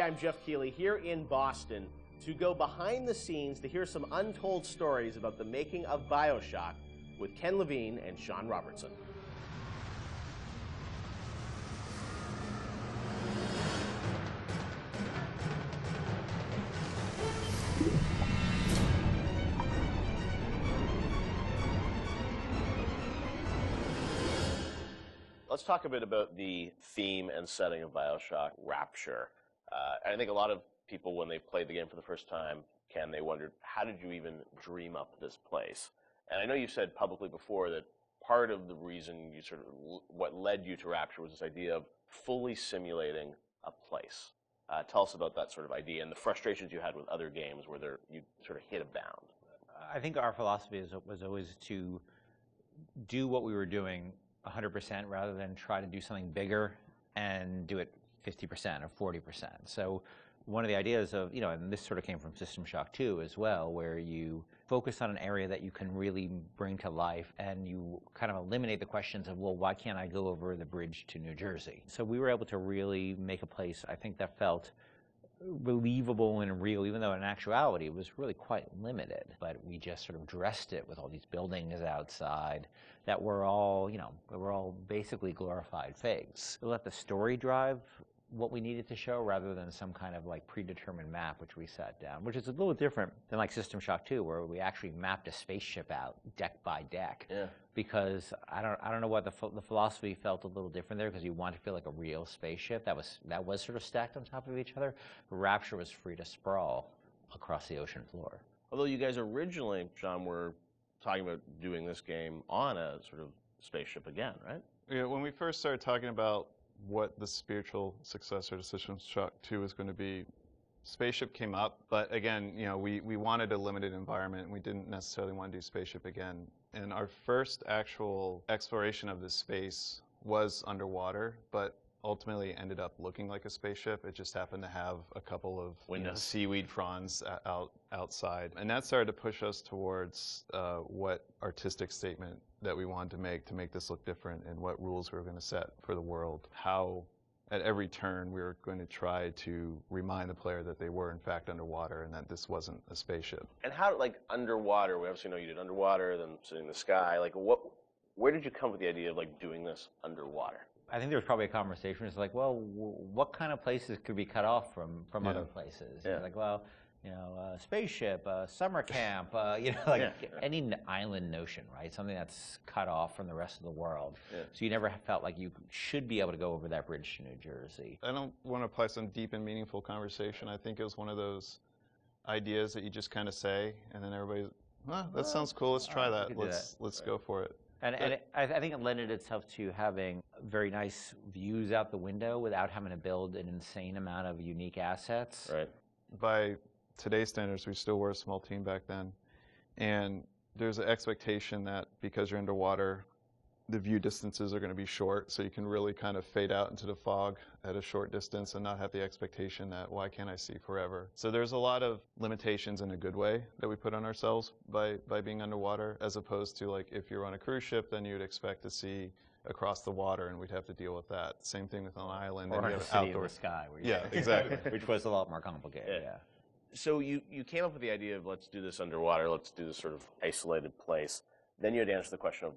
Hey, I'm Jeff Keighley here in Boston to go behind the scenes to hear some untold stories about the making of BioShock with Ken Levine and Sean Robertson. Let's talk a bit about the theme and setting of BioShock, Rapture. And I think a lot of people, when they played the game for the first time, Ken, they wondered, how did you even dream up this place? And I know you said publicly before that part of the reason you sort of, what led you to Rapture was this idea of fully simulating a place. Tell us about that sort of idea and the frustrations you had with other games where you sort of hit a bound. I think our philosophy was always to do what we were doing 100% rather than try to do something bigger and do it 50% or 40%. So one of the ideas of, and this sort of came from System Shock 2 as well, where you focus on an area that you can really bring to life and you kind of eliminate the questions of, well, why can't I go over the bridge to New Jersey? So we were able to really make a place, I think, that felt believable and real, even though in actuality it was really quite limited. But we just sort of dressed it with all these buildings outside that were all, basically glorified fakes. We let the story drive what we needed to show rather than some kind of like predetermined map which we set down, which is a little different than like System Shock 2, where we actually mapped a spaceship out deck by deck. Yeah. Because I don't know what the philosophy felt a little different there, because you want to feel like a real spaceship that was sort of stacked on top of each other. Rapture was free to sprawl across the ocean floor. Although you guys originally, Sean, were talking about doing this game on a sort of spaceship again, right? Yeah, when we first started talking about what the spiritual successor to System Shock 2 was going to be, Spaceship came up, but again, we wanted a limited environment, and we didn't necessarily want to do Spaceship again. And our first actual exploration of this space was underwater, but ultimately ended up looking like a spaceship. It just happened to have a couple of seaweed fronds outside. And that started to push us towards what artistic statement that we wanted to make this look different, and what rules we were going to set for the world. How at every turn we were going to try to remind the player that they were in fact underwater and that this wasn't a spaceship. And how, like, underwater, we obviously know you did underwater, then sitting in the sky, like where did you come with the idea of like doing this underwater? I think there was probably a conversation. It's like, well, what kind of places could be cut off from other places? Yeah. Like, well, spaceship, summer camp, any island notion, right? Something that's cut off from the rest of the world. Yeah. So you never felt like you should be able to go over that bridge to New Jersey. I don't want to apply some deep and meaningful conversation. I think it was one of those ideas that you just kind of say, and then everybody's, that sounds cool. Let's try that. Let's go for it. And I think it lended itself to having very nice views out the window without having to build an insane amount of unique assets. Right. By today's standards, we still were a small team back then. And there's an expectation that because you're underwater, the view distances are going to be short, so you can really kind of fade out into the fog at a short distance and not have the expectation that, why can't I see forever? So there's a lot of limitations in a good way that we put on ourselves by being underwater, as opposed to, like, if you're on a cruise ship, then you'd expect to see across the water, and we'd have to deal with that. Same thing with an island. Or in a city in the sky. Yeah, exactly. Which was a lot more complicated, yeah. So you came up with the idea of, let's do this underwater, let's do this sort of isolated place. Then you had to answer the question of,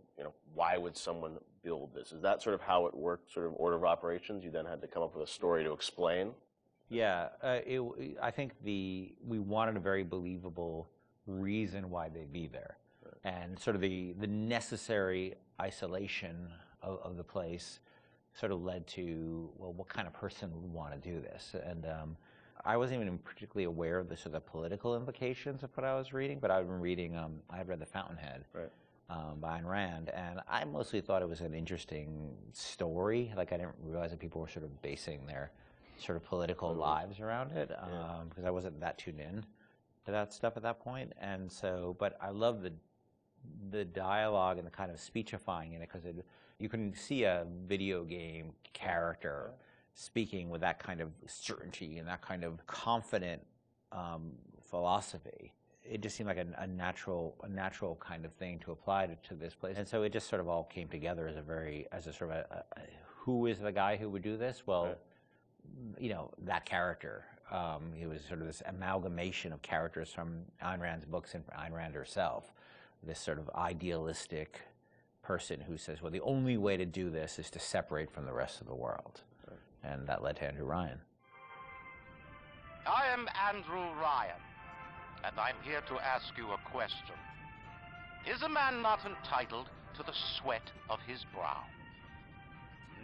why would someone build this? Is that sort of how it worked, sort of order of operations? You then had to come up with a story to explain? Yeah, I think we wanted a very believable reason why they'd be there. Right. And sort of the necessary isolation of the place sort of led to, well, what kind of person would want to do this? And I wasn't even particularly aware of the sort of political implications of what I was reading, but I've been reading, I had read The Fountainhead. Right. By Ayn Rand, and I mostly thought it was an interesting story. Like, I didn't realize that people were sort of basing their sort of political lives around it, because I wasn't that tuned in to that stuff at that point. And so, but I love the dialogue and the kind of speechifying in it, because you can see a video game character speaking with that kind of certainty and that kind of confident philosophy. It just seemed like a natural kind of thing to apply to this place, and so it just sort of all came together as a sort of who is the guy who would do this? Well, that character He was sort of this amalgamation of characters from Ayn Rand's books and Ayn Rand herself. This sort of idealistic person who says, well, the only way to do this is to separate from the rest of the world. And that led to Andrew Ryan. I am Andrew Ryan, and I'm here to ask you a question. Is a man not entitled to the sweat of his brow?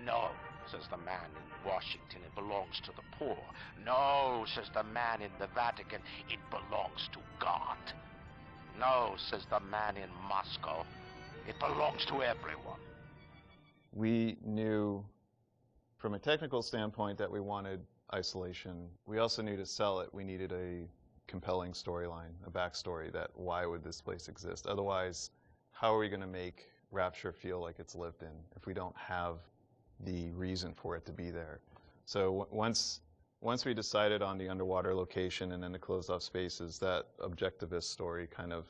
No, says the man in Washington, it belongs to the poor. No, says the man in the Vatican, it belongs to God. No, says the man in Moscow, it belongs to everyone. We knew from a technical standpoint that we wanted isolation. We also knew to sell it, we needed a compelling storyline, a backstory that why would this place exist? Otherwise, how are we going to make Rapture feel like it's lived in if we don't have the reason for it to be there? So once we decided on the underwater location and then the closed off spaces, that objectivist story kind of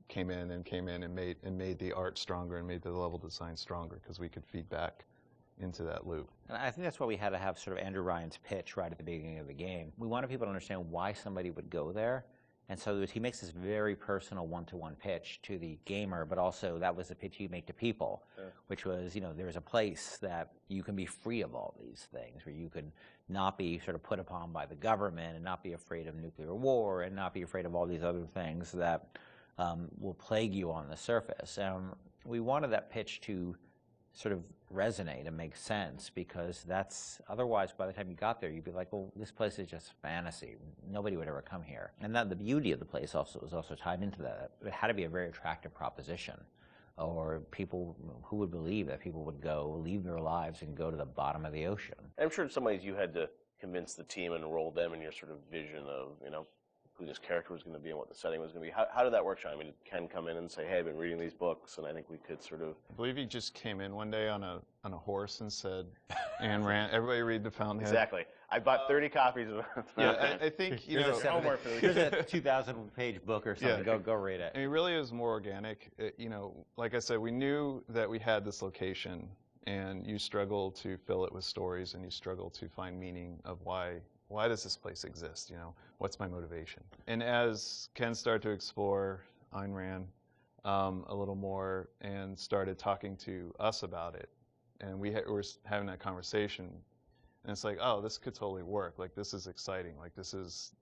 came in and made the art stronger and made the level design stronger because we could feed back into that loop. And I think that's why we had to have sort of Andrew Ryan's pitch right at the beginning of the game. We wanted people to understand why somebody would go there. And so he makes this very personal one-to-one pitch to the gamer, but also that was the pitch you make to people, which was, there's a place that you can be free of all these things, where you can not be sort of put upon by the government and not be afraid of nuclear war and not be afraid of all these other things that will plague you on the surface. We wanted that pitch to sort of resonate and make sense, because that's, otherwise by the time you got there you'd be like, well, this place is just fantasy, nobody would ever come here. And that the beauty of the place also was also tied into that. It had to be a very attractive proposition, or people who would believe that people would go leave their lives and go to the bottom of the ocean. I'm sure in some ways you had to convince the team and enroll them in your sort of vision of who this character was going to be and what the setting was going to be. How did that work, Sean? I mean, did Ken come in and say, hey, I've been reading these books, and I think we could sort of... I believe he just came in one day on a horse and said, Ayn Rand, everybody read The Fountainhead. Exactly. I bought 30 copies of it. Yeah, I think, here's a 2,000-page book or something. Yeah. Go read it. I mean, really, it was more organic. Like I said, we knew that we had this location, and you struggle to fill it with stories, and you struggle to find meaning of why does this place exist? What's my motivation? And as Ken started to explore Ayn Rand a little more and started talking to us about it, and we were having that conversation, and it's like, oh, this could totally work. Like, this is exciting. Like, this is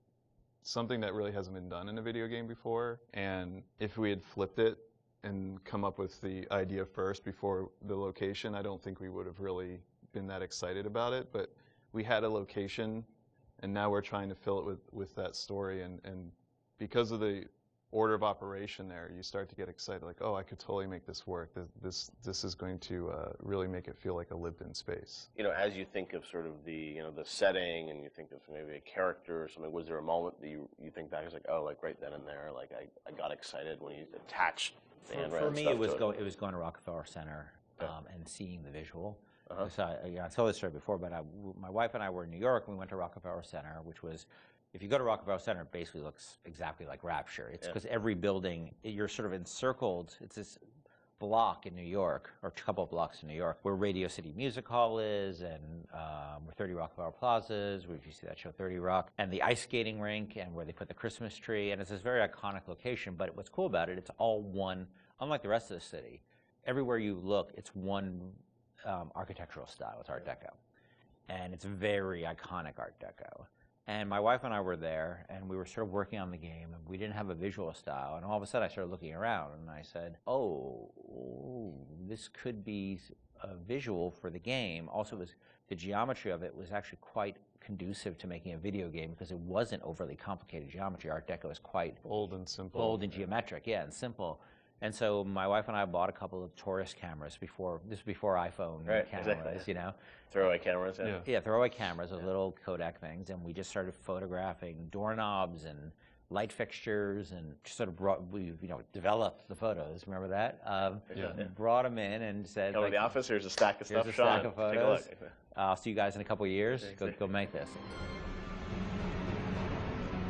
something that really hasn't been done in a video game before. And if we had flipped it and come up with the idea first before the location, I don't think we would have really been that excited about it. But we had a location, and now we're trying to fill it with that story, and because of the order of operation there, you start to get excited, like, oh, I could totally make this work. This is going to really make it feel like a lived-in space. As you think of sort of the the setting, and you think of maybe a character or something, was there a moment that you think back, it's like, oh, like right then and there, like I got excited when you attached the Ayn Rand For me, stuff it was to it was going to Rockefeller Center and seeing the visual. Uh-huh. So I told this story before, but my wife and I were in New York, and we went to Rockefeller Center, which was, if you go to Rockefeller Center, it basically looks exactly like Rapture. It's because every building, you're sort of encircled. It's this block in New York, or a couple of blocks in New York, where Radio City Music Hall is, and where 30 Rockefeller Plazas, where you see that show 30 Rock, and the ice skating rink, and where they put the Christmas tree, and it's this very iconic location. But what's cool about it, it's all one, unlike the rest of the city. Everywhere you look, it's one architectural style. It's Art Deco, and it's very iconic Art Deco. And my wife and I were there, and we were sort of working on the game, and we didn't have a visual style. And all of a sudden, I started looking around, and I said, oh, this could be a visual for the game. Also, the geometry of it was actually quite conducive to making a video game, because it wasn't overly complicated geometry. Art Deco is quite bold and simple. Bold and geometric, and simple. And so my wife and I bought a couple of Taurus cameras before iPhone cameras, exactly. Throwaway cameras, yeah, throwaway cameras, those little Kodak things, and we just started photographing doorknobs and light fixtures, and sort of developed the photos. Remember that? Brought them in and said, come to the office, here's a stack of stuff, here's a Sean, stack of photos. I'll see you guys in a couple of years. Go make this.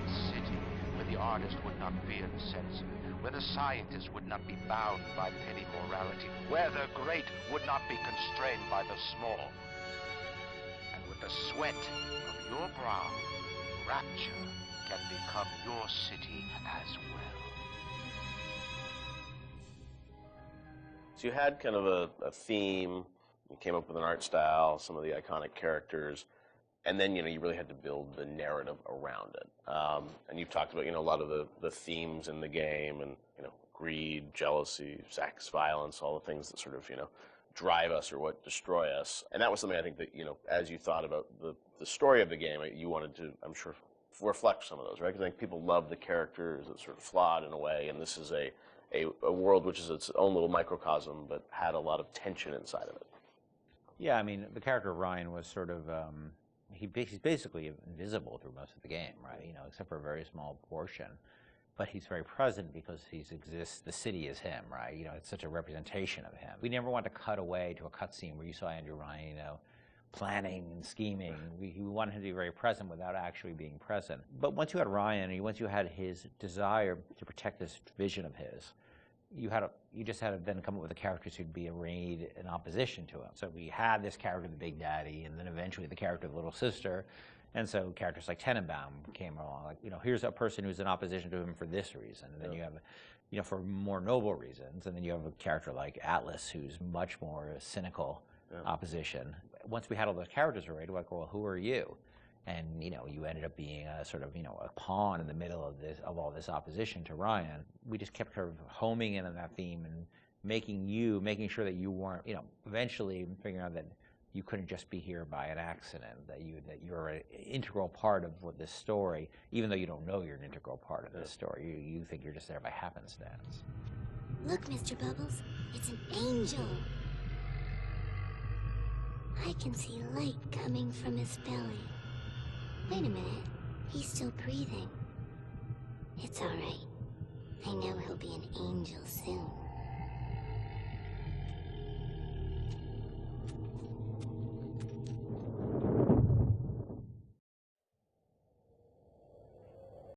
City where the artist would not fear the censor, where the scientist would not be bound by petty morality, where the great would not be constrained by the small. And with the sweat of your brow, Rapture can become your city as well. So you had kind of a theme, you came up with an art style, some of the iconic characters, and then, you really had to build the narrative around it. And you've talked about, a lot of the themes in the game and, greed, jealousy, sex, violence, all the things that sort of, drive us or what destroy us. And that was something I think that, as you thought about the story of the game, you wanted to, I'm sure, reflect some of those, right? Because I think people love the characters. It's sort of flawed in a way, and this is a world which is its own little microcosm, but had a lot of tension inside of it. Yeah, I mean, the character of Ryan was sort of, he's basically invisible through most of the game, right? Except for a very small portion. But he's very present because he exists, the city is him, right? It's such a representation of him. We never want to cut away to a cutscene where you saw Andrew Ryan, planning and scheming. We wanted him to be very present without actually being present. But once you had Ryan, once you had his desire to protect this vision of his, you just had to then come up with the characters who'd be arrayed in opposition to him. So we had this character, the Big Daddy, and then eventually the character of the Little Sister. And so characters like Tenenbaum came along, like, here's a person who's in opposition to him for this reason. And then you have, for more noble reasons. And then you have a character like Atlas, who's much more cynical opposition. Once we had all those characters arrayed, we're like, well, who are you? And, you ended up being a sort of, a pawn in the middle of all this opposition to Ryan. We just kept sort of homing in on that theme and making sure that you weren't, eventually figuring out that you couldn't just be here by an accident, that you're an integral part of this story, even though you don't know you're an integral part of this story. You think you're just there by happenstance. Look, Mr. Bubbles, it's an angel. I can see light coming from his belly. Wait a minute, he's still breathing. It's all right. I know he'll be an angel soon.